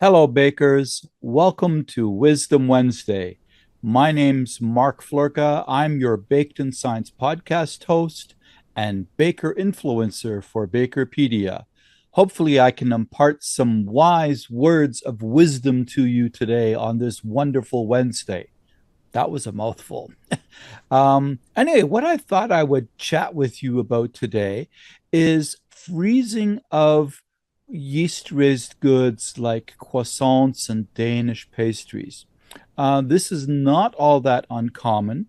Hello, bakers. Welcome to Wisdom Wednesday. My name's Mark Floerke. I'm your Baked in Science podcast host and baker influencer for Bakerpedia. Hopefully, I can impart some wise words of wisdom to you today on this wonderful Wednesday. That was a mouthful. Anyway, what I thought I would chat with you about today is freezing of yeast raised goods like croissants and Danish pastries. This is not all that uncommon,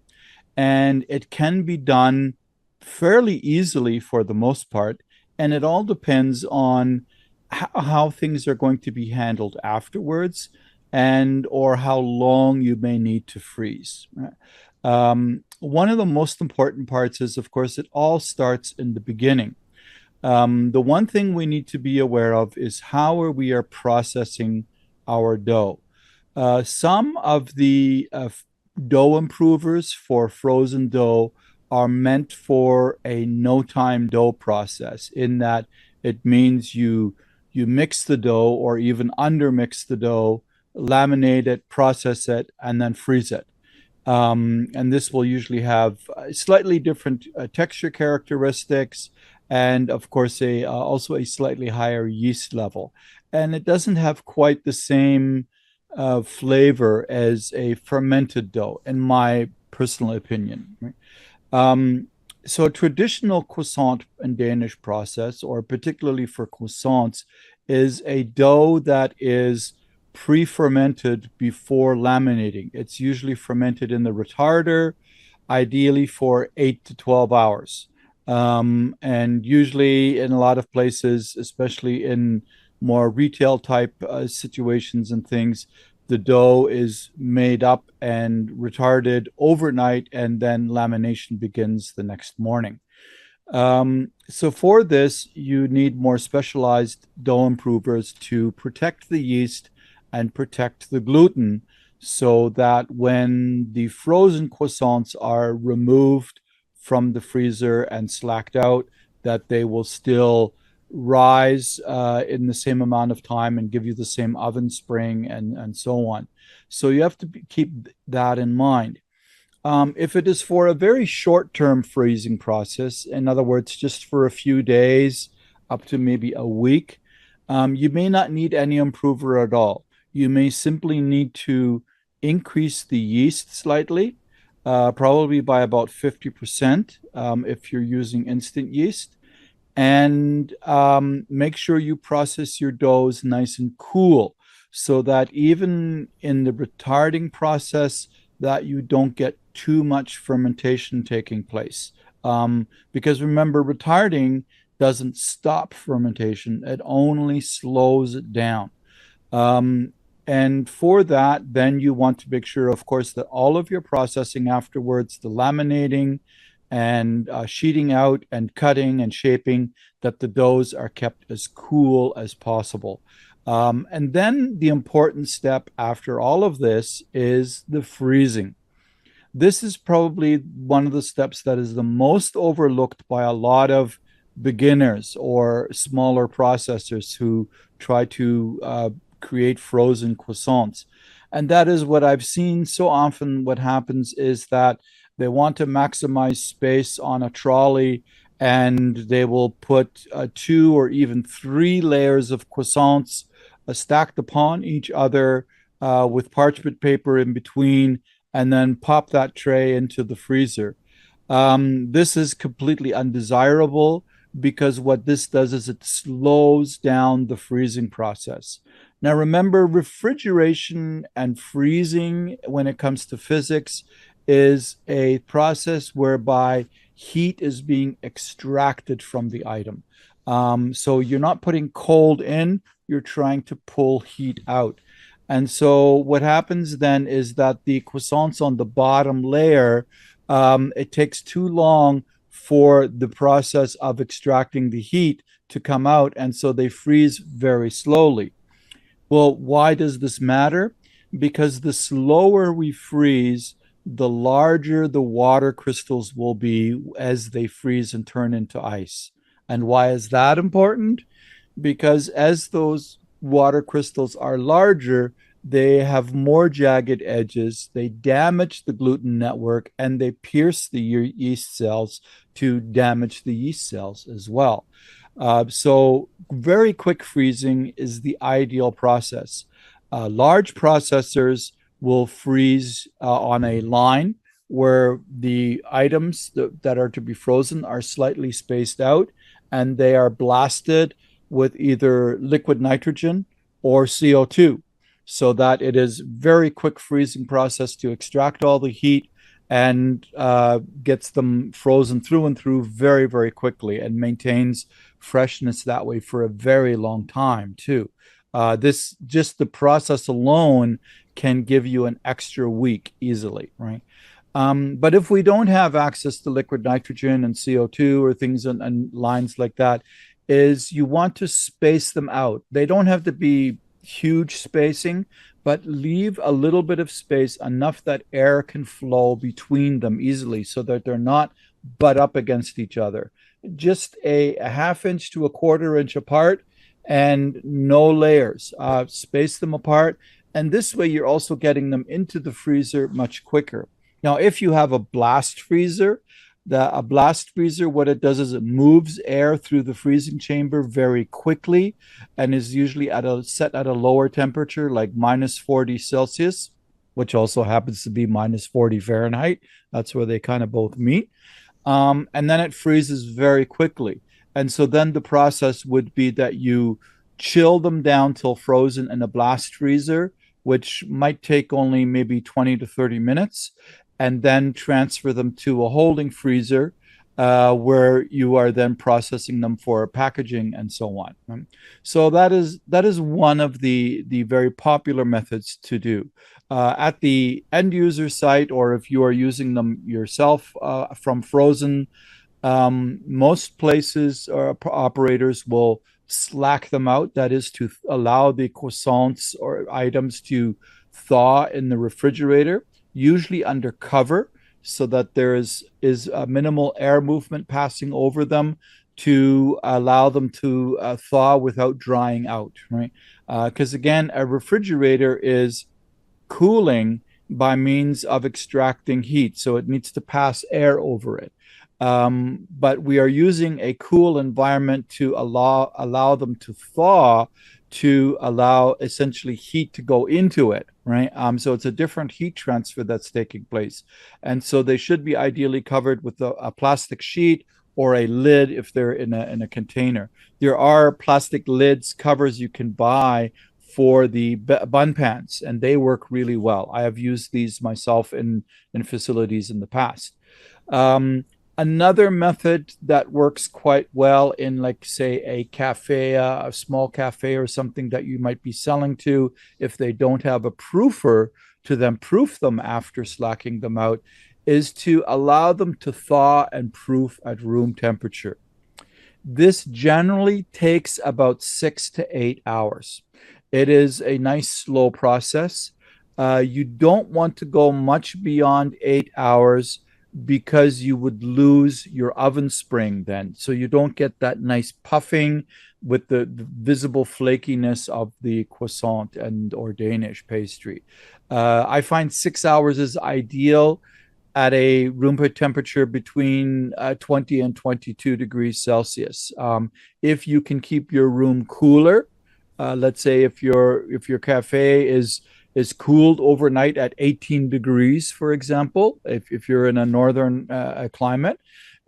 and it can be done fairly easily for the most part. And it all depends on how things are going to be handled afterwards and or how long you may need to freeze. One of the most important parts is, of course, it all starts in the beginning. The one thing we need to be aware of is how we are processing our dough. Some of the dough improvers for frozen dough are meant for a no-time dough process, in that it means you mix the dough or even undermix the dough, laminate it, process it, and then freeze it. And this will usually have slightly different texture characteristics, and of course also a slightly higher yeast level. And it doesn't have quite the same flavor as a fermented dough, in my personal opinion. Right? So a traditional croissant and Danish process, or particularly for croissants, is a dough that is pre-fermented before laminating. It's usually fermented in the retarder, ideally for 8 to 12 hours. And usually in a lot of places, especially in more retail type situations and things, the dough is made up and retarded overnight, and then lamination begins the next morning. So for this, you need more specialized dough improvers to protect the yeast and protect the gluten, so that when the frozen croissants are removed from the freezer and slacked out, that they will still rise in the same amount of time and give you the same oven spring and so on. So you have to keep that in mind. If it is for a very short-term freezing process, in other words, just for a few days, up to maybe a week, you may not need any improver at all. You may simply need to increase the yeast slightly, probably by about 50% if you're using instant yeast, and make sure you process your doughs nice and cool, so that even in the retarding process, that you don't get too much fermentation taking place. Because remember, retarding doesn't stop fermentation, it only slows it down. Um, and for that, then you want to make sure, of course, that all of your processing afterwards, the laminating and sheeting out and cutting and shaping, that the doughs are kept as cool as possible. And then the important step after all of this is the freezing. This is probably one of the steps that is the most overlooked by a lot of beginners or smaller processors who try to create frozen croissants. And that is what I've seen so often. What happens is that they want to maximize space on a trolley, and they will put two or even three layers of croissants stacked upon each other with parchment paper in between, and then pop that tray into the freezer. This is completely undesirable, because what this does is it slows down the freezing process. Now, remember, refrigeration and freezing, when it comes to physics, is a process whereby heat is being extracted from the item. So you're not putting cold in, you're trying to pull heat out. And so what happens then is that the croissants on the bottom layer, it takes too long for the process of extracting the heat to come out, and so they freeze very slowly. Well, why does this matter? Because the slower we freeze, the larger the water crystals will be as they freeze and turn into ice. And why is that important? Because as those water crystals are larger, they have more jagged edges, they damage the gluten network, and they pierce the yeast cells to damage the yeast cells as well. So, very quick freezing is the ideal process. Large processors will freeze on a line where the items that are to be frozen are slightly spaced out and they are blasted with either liquid nitrogen or CO2 so that it is very quick freezing process to extract all the heat and gets them frozen through and through very, very quickly and maintains freshness that way for a very long time too. This just the process alone can give you an extra week easily, right? But if we don't have access to liquid nitrogen and CO2 or things and lines like that, is you want to space them out. They don't have to be huge spacing, but leave a little bit of space, enough that air can flow between them easily so that they're not butt up against each other. Just a half inch to a quarter inch apart and no layers. Space them apart. And this way, you're also getting them into the freezer much quicker. Now, if you have a blast freezer, a blast freezer, what it does is it moves air through the freezing chamber very quickly and is usually set at a lower temperature, like minus 40 Celsius, which also happens to be minus 40 Fahrenheit. That's where they kind of both meet. And then it freezes very quickly. And so then the process would be that you chill them down till frozen in a blast freezer, which might take only maybe 20 to 30 minutes, and then transfer them to a holding freezer where you are then processing them for packaging and so on. So that is one of the very popular methods to do. At the end user site, or if you are using them yourself from frozen, most places or operators will slack them out. That is to allow the croissants or items to thaw in the refrigerator, usually under cover, so that there is a minimal air movement passing over them to allow them to thaw without drying out, right? Because again, a refrigerator is cooling by means of extracting heat, so it needs to pass air over it. But we are using a cool environment to allow them to thaw, to allow essentially heat to go into it, right? So it's a different heat transfer that's taking place. And so they should be ideally covered with a plastic sheet or a lid if they're in a container. There are plastic lids, covers you can buy for the bun pans, and they work really well. I have used these myself in facilities in the past. Another method that works quite well in, like, say, a cafe, a small cafe or something that you might be selling to, if they don't have a proofer to then proof them after slacking them out, is to allow them to thaw and proof at room temperature. This generally takes about 6 to 8 hours. It is a nice slow process. You don't want to go much beyond 8 hours because you would lose your oven spring then. So you don't get that nice puffing with the visible flakiness of the croissant and or Danish pastry. I find 6 hours is ideal at a room temperature between 20 and 22 degrees Celsius. If you can keep your room cooler, let's say if your cafe is cooled overnight at 18 degrees, for example, if you're in a northern climate,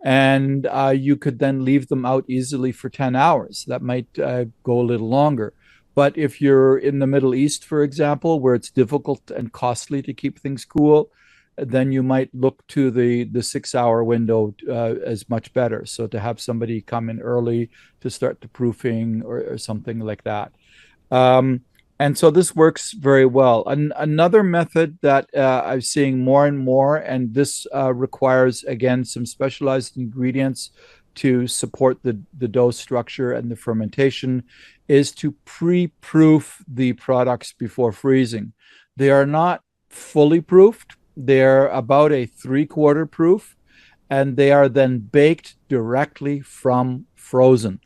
and you could then leave them out easily for 10 hours. That might go a little longer. But if you're in the Middle East, for example, where it's difficult and costly to keep things cool, then you might look to the 6 hour window as much better. So to have somebody come in early to start the proofing or something like that. And so this works very well. Another method that I'm seeing more and more, and this requires, again, some specialized ingredients to support the dough structure and the fermentation, is to pre-proof the products before freezing. They are not fully proofed. They're about a 3/4 proof, and they are then baked directly from frozen.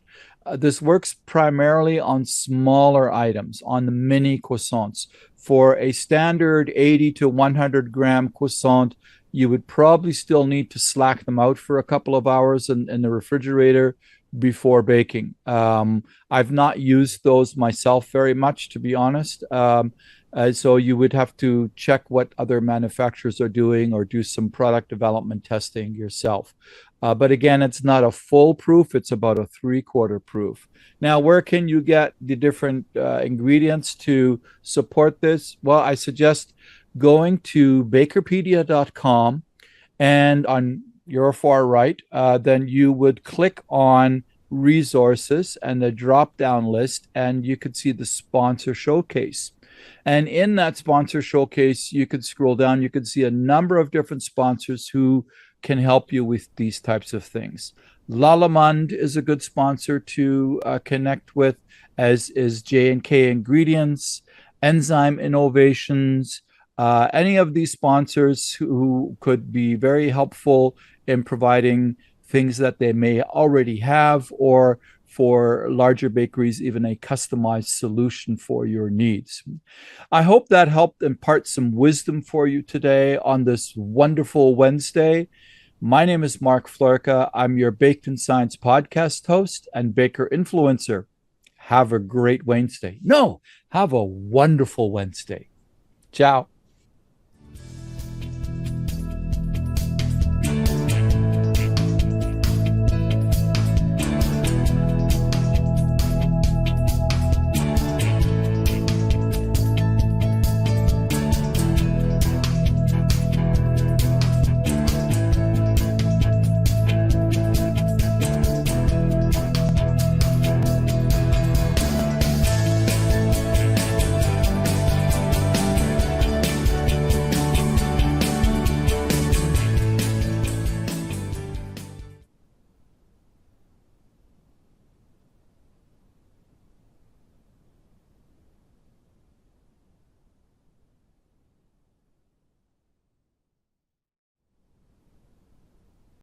This works primarily on smaller items, on the mini croissants. For a standard 80 to 100 gram croissant, you would probably still need to slack them out for a couple of hours in the refrigerator before baking. I've not used those myself very much, to be honest. So you would have to check what other manufacturers are doing or do some product development testing yourself. But again, it's not a full proof, it's about a three-quarter proof. Now, where can you get the different ingredients to support this? Well, I suggest going to bakerpedia.com, and on your far right, then you would click on resources and the drop down list, and you could see the sponsor showcase. And in that sponsor showcase, you could scroll down, you could see a number of different sponsors who can help you with these types of things. Lalamund is a good sponsor to connect with, as is J&K Ingredients, Enzyme Innovations, any of these sponsors who could be very helpful in providing things that they may already have, or for larger bakeries, even a customized solution for your needs. I hope that helped impart some wisdom for you today on this wonderful Wednesday. My name is Mark Floerke. I'm your Baked in Science podcast host and baker influencer. Have a great Wednesday. No, have a wonderful Wednesday. Ciao.